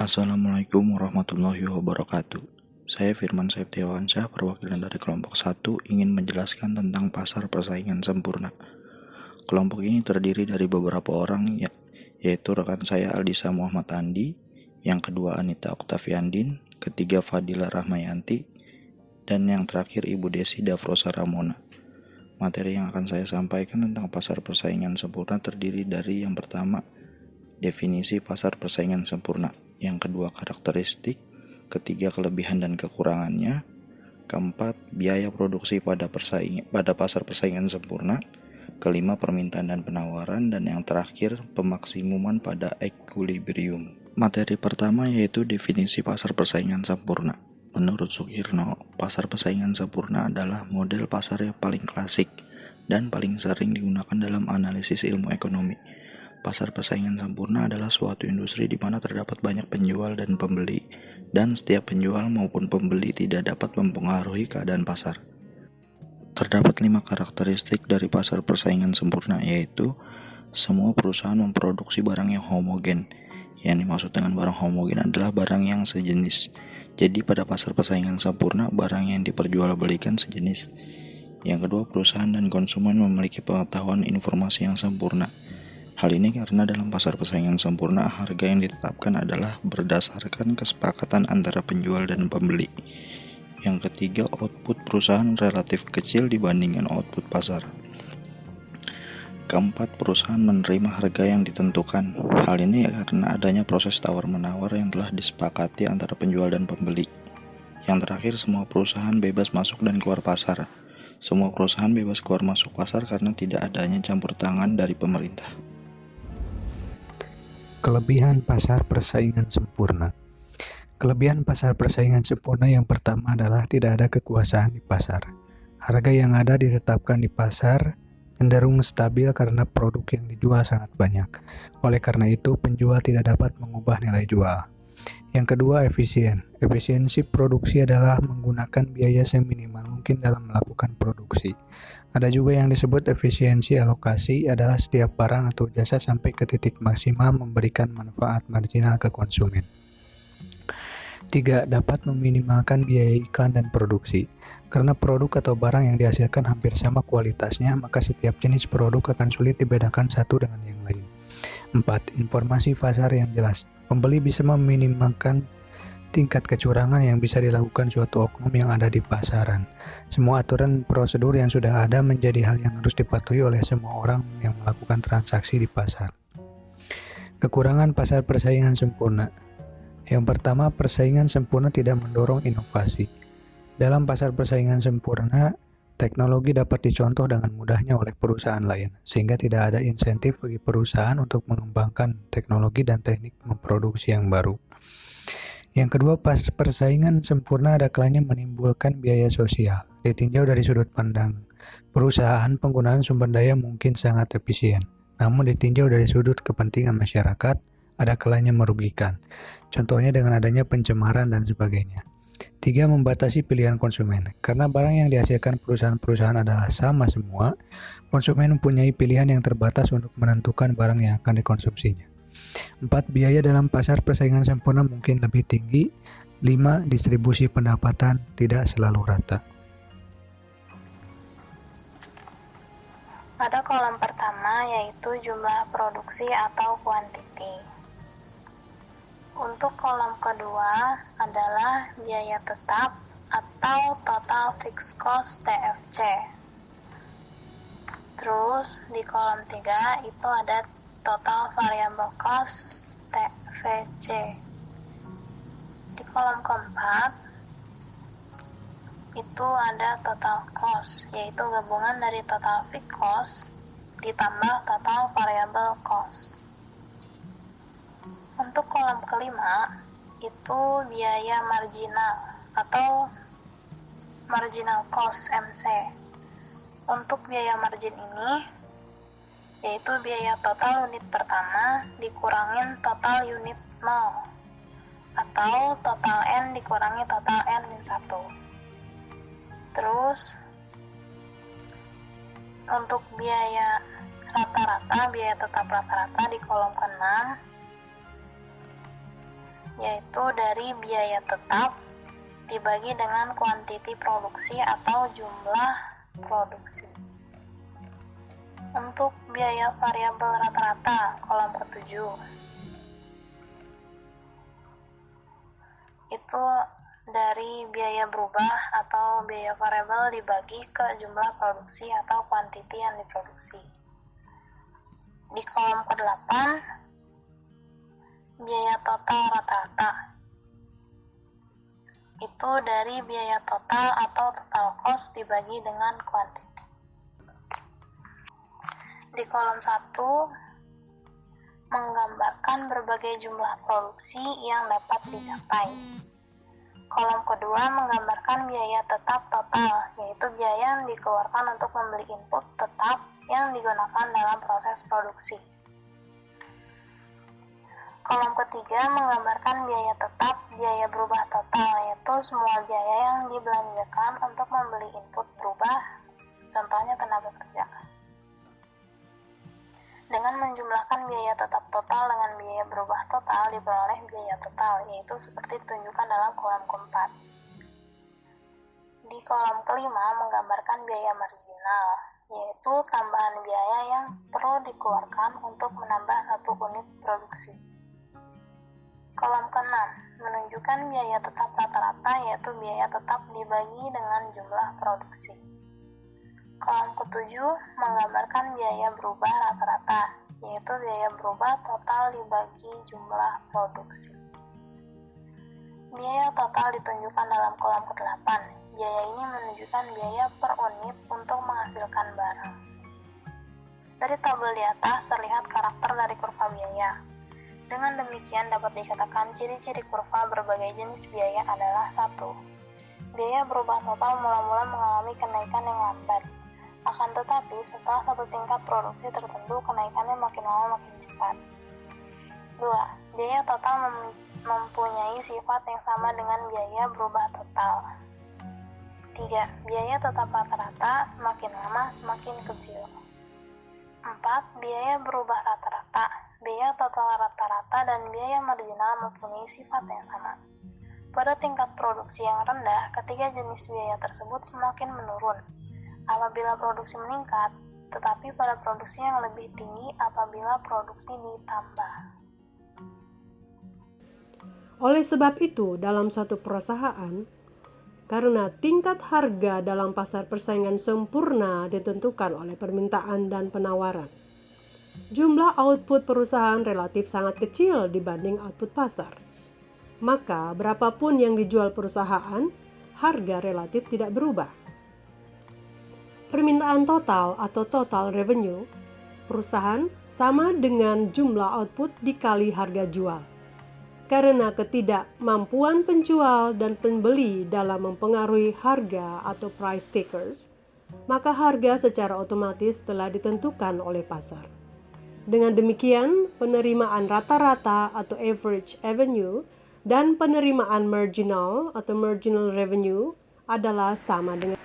Assalamualaikum warahmatullahi wabarakatuh. Saya Firman Septiawansyah, perwakilan dari kelompok 1, ingin menjelaskan tentang pasar persaingan sempurna. Kelompok ini terdiri dari beberapa orang, yaitu rekan saya Aldisa Muhammad Andi, yang kedua Anita Oktaviandin, ketiga Fadila Rahmayanti, dan yang terakhir Ibu Desi Dafrosa Ramona. Materi yang akan saya sampaikan tentang pasar persaingan sempurna terdiri dari yang pertama, definisi pasar persaingan sempurna, yang kedua karakteristik, ketiga kelebihan dan kekurangannya, keempat biaya produksi pada pasar persaingan sempurna, kelima permintaan dan penawaran, dan yang terakhir pemaksimuman pada equilibrium. Materi pertama yaitu definisi pasar persaingan sempurna. Menurut Sukirno, pasar persaingan sempurna adalah model pasar yang paling klasik dan paling sering digunakan dalam analisis ilmu ekonomi. Pasar persaingan sempurna adalah suatu industri di mana terdapat banyak penjual dan pembeli, dan setiap penjual maupun pembeli tidak dapat mempengaruhi keadaan pasar. Terdapat 5 karakteristik dari pasar persaingan sempurna, yaitu semua perusahaan memproduksi barang yang homogen. Yang dimaksud dengan barang homogen adalah barang yang sejenis. Jadi pada pasar persaingan sempurna, barang yang diperjualbelikan sejenis. Yang kedua, perusahaan dan konsumen memiliki pengetahuan informasi yang sempurna. Hal ini karena dalam pasar persaingan sempurna, harga yang ditetapkan adalah berdasarkan kesepakatan antara penjual dan pembeli. Yang ketiga, output perusahaan relatif kecil dibandingkan output pasar. Keempat, perusahaan menerima harga yang ditentukan. Hal ini karena adanya proses tawar-menawar yang telah disepakati antara penjual dan pembeli. Yang terakhir, semua perusahaan bebas masuk dan keluar pasar. Semua perusahaan bebas keluar masuk pasar karena tidak adanya campur tangan dari pemerintah. Kelebihan pasar persaingan sempurna. Kelebihan pasar persaingan sempurna yang pertama adalah tidak ada kekuasaan di pasar. Harga yang ada ditetapkan di pasar cenderung stabil karena produk yang dijual sangat banyak. Oleh karena itu, penjual tidak dapat mengubah nilai jual. Yang kedua, efisien. Efisiensi produksi adalah menggunakan biaya seminimal mungkin dalam melakukan produksi. Ada juga yang disebut efisiensi alokasi, adalah setiap barang atau jasa sampai ke titik maksimal memberikan manfaat marginal ke konsumen. 3. Dapat meminimalkan biaya iklan dan produksi. Karena produk atau barang yang dihasilkan hampir sama kualitasnya, maka setiap jenis produk akan sulit dibedakan satu dengan yang lain. 4. Informasi pasar yang jelas. Pembeli bisa meminimalkan tingkat kecurangan yang bisa dilakukan suatu oknum yang ada di pasaran. Semua aturan prosedur yang sudah ada menjadi hal yang harus dipatuhi oleh semua orang yang melakukan transaksi di pasar. Kekurangan pasar persaingan sempurna. Yang pertama, persaingan sempurna tidak mendorong inovasi. Dalam pasar persaingan sempurna, teknologi dapat dicontoh dengan mudahnya oleh perusahaan lain, sehingga tidak ada insentif bagi perusahaan untuk mengembangkan teknologi dan teknik memproduksi yang baru. Yang kedua, persaingan sempurna ada kalanya menimbulkan biaya sosial. Ditinjau dari sudut pandang perusahaan, penggunaan sumber daya mungkin sangat efisien. Namun ditinjau dari sudut kepentingan masyarakat, ada kalanya merugikan. Contohnya dengan adanya pencemaran dan sebagainya. 3. Membatasi pilihan konsumen. Karena barang yang dihasilkan perusahaan-perusahaan adalah sama semua, konsumen mempunyai pilihan yang terbatas untuk menentukan barang yang akan dikonsumsinya. 4. Biaya dalam pasar persaingan sempurna mungkin lebih tinggi. 5. Distribusi pendapatan tidak selalu rata. Pada kolom pertama yaitu jumlah produksi atau kuantiti. Untuk kolom kedua adalah biaya tetap atau total fixed cost TFC. Terus di kolom 3 itu ada total variable cost TVC. Di kolom keempat itu ada total cost, yaitu gabungan dari total fixed cost ditambah total variable cost. Untuk kolom kelima itu biaya marginal atau marginal cost MC. Untuk biaya margin ini yaitu biaya total unit pertama dikurangin total unit 0 atau total N dikurangi total N-1. Terus untuk biaya rata-rata, biaya tetap rata-rata di kolom ke-6 yaitu dari biaya tetap dibagi dengan kuantiti produksi atau jumlah produksi. Untuk biaya variabel rata-rata, kolom ke-7, itu dari biaya berubah atau biaya variabel dibagi ke jumlah produksi atau kuantiti yang diproduksi. Di kolom ke-8, biaya total rata-rata, itu dari biaya total atau total cost dibagi dengan kuantiti. Di kolom 1, menggambarkan berbagai jumlah produksi yang dapat dicapai. Kolom kedua menggambarkan biaya tetap total, yaitu biaya yang dikeluarkan untuk membeli input tetap yang digunakan dalam proses produksi. Kolom ketiga menggambarkan biaya tetap, biaya berubah total, yaitu semua biaya yang dibelanjakan untuk membeli input berubah, contohnya tenaga kerja. Dengan menjumlahkan biaya tetap total dengan biaya berubah total diperoleh biaya total, yaitu seperti ditunjukkan dalam kolom keempat. Di kolom kelima menggambarkan biaya marginal, yaitu tambahan biaya yang perlu dikeluarkan untuk menambah satu unit produksi. Kolom ke-6 menunjukkan biaya tetap rata-rata, yaitu biaya tetap dibagi dengan jumlah produksi. Kolom ke-7 menggambarkan biaya berubah rata-rata, yaitu biaya berubah total dibagi jumlah produksi. Biaya total ditunjukkan dalam kolom ke-8. Biaya ini menunjukkan biaya per unit untuk menghasilkan barang. Dari tabel di atas terlihat karakter dari kurva biaya. Dengan demikian dapat dikatakan ciri-ciri kurva berbagai jenis biaya adalah 1. Biaya berubah total mula-mula mengalami kenaikan yang lambat. Akan tetapi, setelah satu tingkat produksi tertentu, kenaikannya makin lama makin cepat. 2. Biaya total mempunyai sifat yang sama dengan biaya berubah total. 3. Biaya tetap rata-rata semakin lama semakin kecil. 4. Biaya berubah rata-rata, biaya total rata-rata, dan biaya marginal mempunyai sifat yang sama. Pada tingkat produksi yang rendah, ketiga jenis biaya tersebut semakin menurun apabila produksi meningkat, tetapi pada produksi yang lebih tinggi apabila produksi ditambah. Oleh sebab itu, dalam suatu perusahaan, karena tingkat harga dalam pasar persaingan sempurna ditentukan oleh permintaan dan penawaran, jumlah output perusahaan relatif sangat kecil dibanding output pasar. Maka, berapapun yang dijual perusahaan, harga relatif tidak berubah. Permintaan total atau total revenue perusahaan sama dengan jumlah output dikali harga jual. Karena ketidakmampuan penjual dan pembeli dalam mempengaruhi harga atau price takers, maka harga secara otomatis telah ditentukan oleh pasar. Dengan demikian, penerimaan rata-rata atau average revenue dan penerimaan marginal atau marginal revenue adalah sama dengan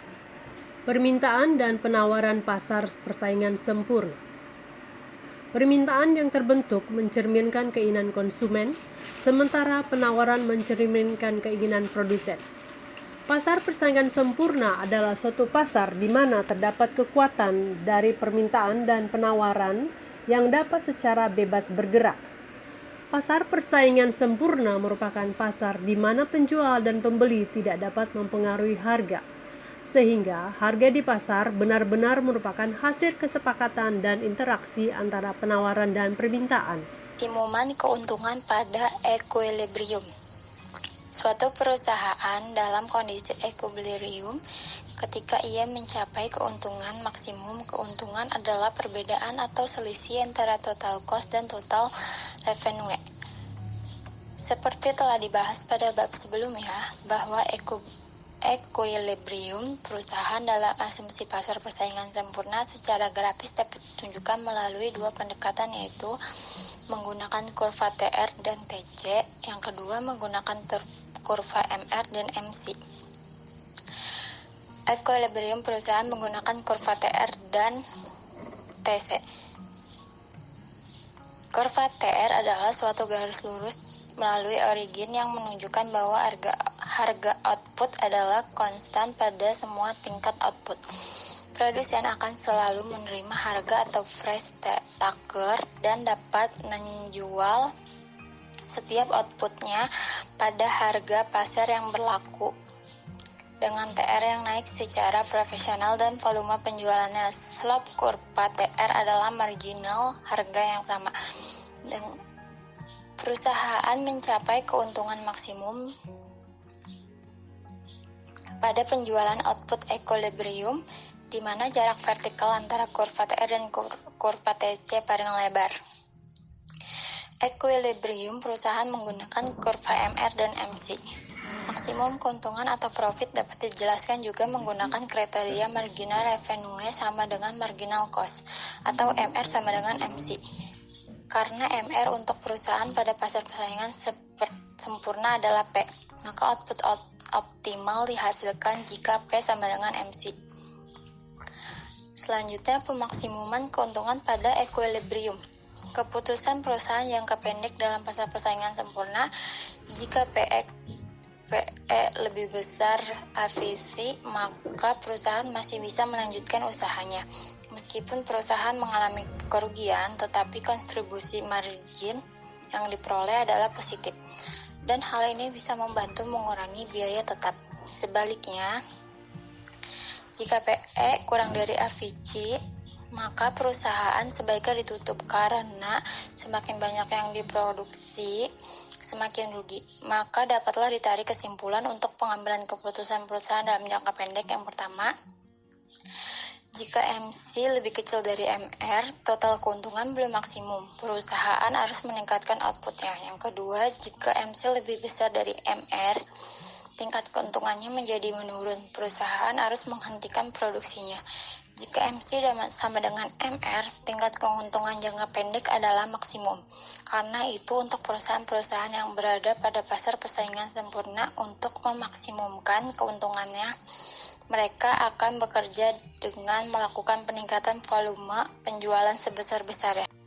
permintaan dan penawaran pasar persaingan sempurna. Permintaan yang terbentuk mencerminkan keinginan konsumen, sementara penawaran mencerminkan keinginan produsen. Pasar persaingan sempurna adalah suatu pasar di mana terdapat kekuatan dari permintaan dan penawaran yang dapat secara bebas bergerak. Pasar persaingan sempurna merupakan pasar di mana penjual dan pembeli tidak dapat mempengaruhi harga, sehingga harga di pasar benar-benar merupakan hasil kesepakatan dan interaksi antara penawaran dan permintaan. Optimum keuntungan pada equilibrium. Suatu perusahaan dalam kondisi equilibrium ketika ia mencapai keuntungan maksimum. Keuntungan adalah perbedaan atau selisih antara total cost dan total revenue. Seperti telah dibahas pada bab sebelumnya, bahwa equilibrium perusahaan dalam asumsi pasar persaingan sempurna secara grafis dapat ditunjukkan melalui dua pendekatan, yaitu menggunakan kurva TR dan TC, yang kedua menggunakan kurva MR dan MC. Equilibrium perusahaan menggunakan kurva TR dan TC. Kurva TR adalah suatu garis lurus melalui origin yang menunjukkan bahwa harga output adalah konstan pada semua tingkat output. Produsen akan selalu menerima harga atau price taker dan dapat menjual setiap outputnya pada harga pasar yang berlaku dengan TR yang naik secara profesional dan volume penjualannya. Slope kurva TR adalah marginal harga yang sama. Dan perusahaan mencapai keuntungan maksimum pada penjualan output equilibrium, di mana jarak vertikal antara kurva TR dan kurva TC paling lebar. Equilibrium perusahaan menggunakan kurva MR dan MC. Maksimum keuntungan atau profit dapat dijelaskan juga menggunakan kriteria marginal revenue sama dengan marginal cost, atau MR sama dengan MC. Karena MR untuk perusahaan pada pasar persaingan sempurna adalah P, maka output optimal dihasilkan jika P sama dengan MC. Selanjutnya, pemaksimuman keuntungan pada equilibrium. Keputusan perusahaan jangka pendek dalam pasar persaingan sempurna jika PE lebih besar AVC, maka perusahaan masih bisa melanjutkan usahanya. Meskipun perusahaan mengalami kerugian, tetapi kontribusi margin yang diperoleh adalah positif. Dan hal ini bisa membantu mengurangi biaya tetap. Sebaliknya, jika PE kurang dari AVC, maka perusahaan sebaiknya ditutup karena semakin banyak yang diproduksi, semakin rugi. Maka dapatlah ditarik kesimpulan untuk pengambilan keputusan perusahaan dalam jangka pendek. Yang pertama, jika MC lebih kecil dari MR, total keuntungan belum maksimum. Perusahaan harus meningkatkan outputnya. Yang kedua, jika MC lebih besar dari MR, tingkat keuntungannya menjadi menurun. Perusahaan harus menghentikan produksinya. Jika MC sama dengan MR, tingkat keuntungan jangka pendek adalah maksimum. Karena itu untuk perusahaan-perusahaan yang berada pada pasar persaingan sempurna, untuk memaksimumkan keuntungannya, mereka akan bekerja dengan melakukan peningkatan volume penjualan sebesar-besarnya.